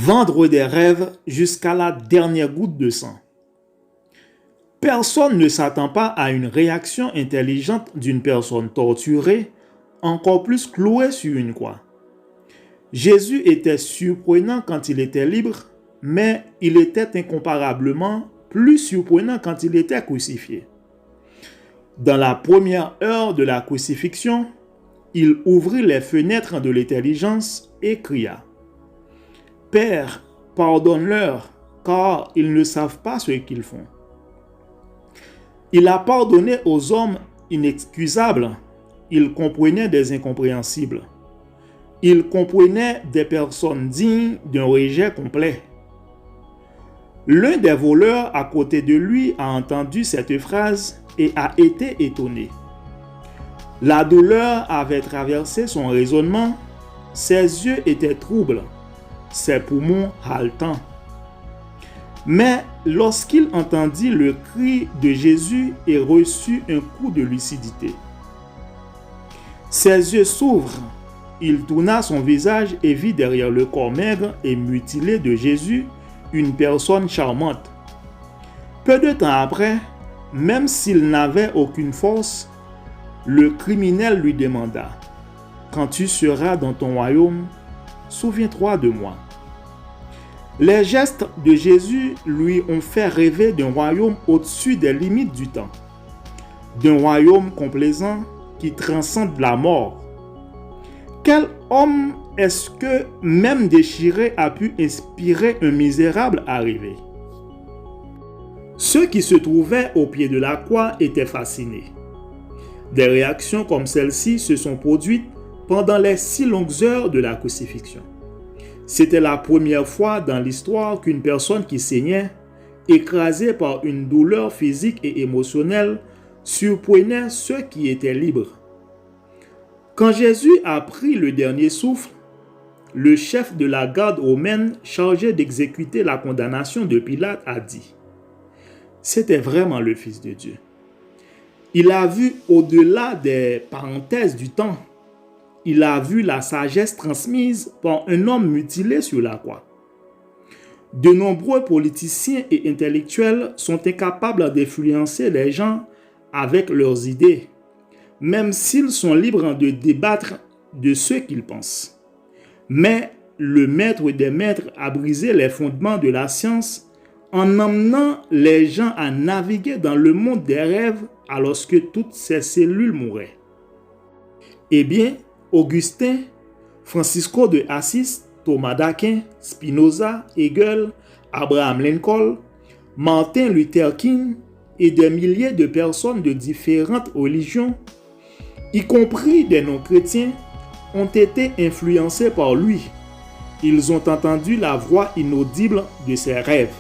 Vendre des rêves jusqu'à la dernière goutte de sang. Personne ne s'attend pas à une réaction intelligente d'une personne torturée, encore plus clouée sur une croix. Jésus était surprenant quand il était libre, mais il était incomparablement plus surprenant quand il était crucifié. Dans la première heure de la crucifixion, il ouvrit les fenêtres de l'intelligence et cria : « Père, pardonne-leur, car ils ne savent pas ce qu'ils font. » Il a pardonné aux hommes inexcusables. Il comprenait des incompréhensibles. Il comprenait des personnes dignes d'un rejet complet. L'un des voleurs à côté de lui a entendu cette phrase et a été étonné. La douleur avait traversé son raisonnement, ses yeux étaient troubles, ses poumons haletants. Mais lorsqu'il entendit le cri de Jésus et reçut un coup de lucidité, ses yeux s'ouvrent, il tourna son visage et vit derrière le corps maigre et mutilé de Jésus une personne charmante. Peu de temps après, même s'il n'avait aucune force, le criminel lui demanda : « Quand tu seras dans ton royaume, souviens-toi de moi. » Les gestes de Jésus lui ont fait rêver d'un royaume au-dessus des limites du temps, d'un royaume complaisant qui transcende la mort. Quel homme est-ce que, même déchiré, a pu inspirer un misérable à rêver? Ceux qui se trouvaient au pied de la croix étaient fascinés. Des réactions comme celle-ci se sont produites pendant les 6 longues heures de la crucifixion. C'était la première fois dans l'histoire qu'une personne qui saignait, écrasée par une douleur physique et émotionnelle, surprenait ceux qui étaient libres. Quand Jésus a pris le dernier souffle, le chef de la garde romaine chargé d'exécuter la condamnation de Pilate a dit : « C'était vraiment le Fils de Dieu. » Il a vu au-delà des parenthèses du temps. Il a vu la sagesse transmise par un homme mutilé sur la croix. De nombreux politiciens et intellectuels sont incapables d'influencer les gens avec leurs idées, même s'ils sont libres de débattre de ce qu'ils pensent. Mais le maître des maîtres a brisé les fondements de la science en emmenant les gens à naviguer dans le monde des rêves alors que toutes ces cellules mouraient. Eh bien, Augustin, Francisco de Assis, Thomas d'Aquin, Spinoza, Hegel, Abraham Lincoln, Martin Luther King et des milliers de personnes de différentes religions, y compris des non-chrétiens, ont été influencés par lui. Ils ont entendu la voix inaudible de ses rêves.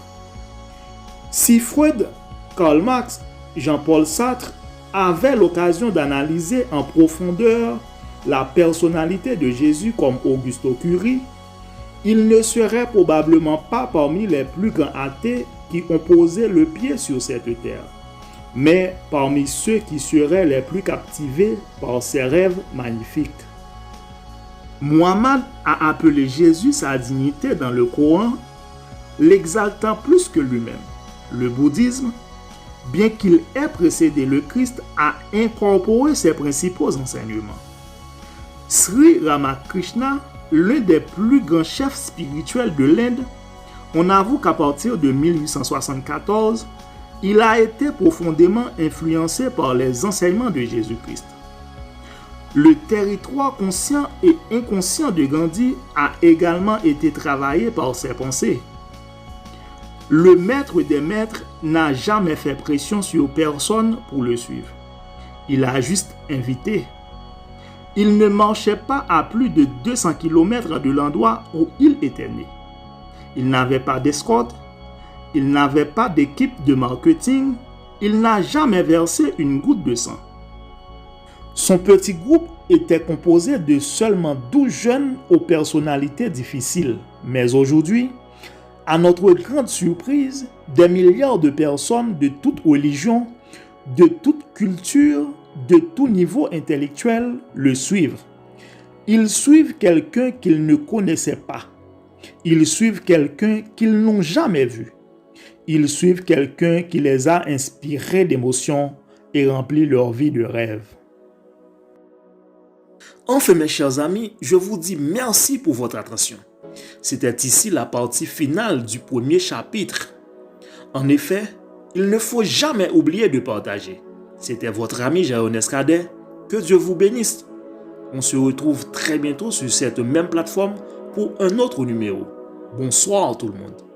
Si Freud, Karl Marx, Jean-Paul Sartre avaient l'occasion d'analyser en profondeur la personnalité de Jésus comme Augusto Curie, il ne serait probablement pas parmi les plus grands athées qui ont posé le pied sur cette terre, mais parmi ceux qui seraient les plus captivés par ses rêves magnifiques. Muhammad a appelé Jésus sa dignité dans le Coran, l'exaltant plus que lui-même. Le bouddhisme, bien qu'il ait précédé le Christ, a incorporé ses principaux enseignements. Sri Ramakrishna, l'un des plus grands chefs spirituels de l'Inde, on avoue qu'à partir de 1874, il a été profondément influencé par les enseignements de Jésus-Christ. Le territoire conscient et inconscient de Gandhi a également été travaillé par ses pensées. Le maître des maîtres n'a jamais fait pression sur personne pour le suivre. Il a juste invité. Il ne marchait pas à plus de 200 km de l'endroit où il était né. Il n'avait pas d'escorte, il n'avait pas d'équipe de marketing, il n'a jamais versé une goutte de sang. Son petit groupe était composé de seulement 12 jeunes aux personnalités difficiles. Mais aujourd'hui, à notre grande surprise, des milliards de personnes de toutes religions, de toute culture, de tout niveau intellectuel le suivent. Ils suivent quelqu'un qu'ils ne connaissaient pas. Ils suivent quelqu'un qu'ils n'ont jamais vu. Ils suivent quelqu'un qui les a inspirés d'émotions et rempli leur vie de rêves. Enfin, mes chers amis, je vous dis merci pour votre attention. C'était ici la partie finale du premier chapitre. En effet, il ne faut jamais oublier de partager. C'était votre ami Jaones Cadet. Que Dieu vous bénisse. On se retrouve très bientôt sur cette même plateforme pour un autre numéro. Bonsoir tout le monde.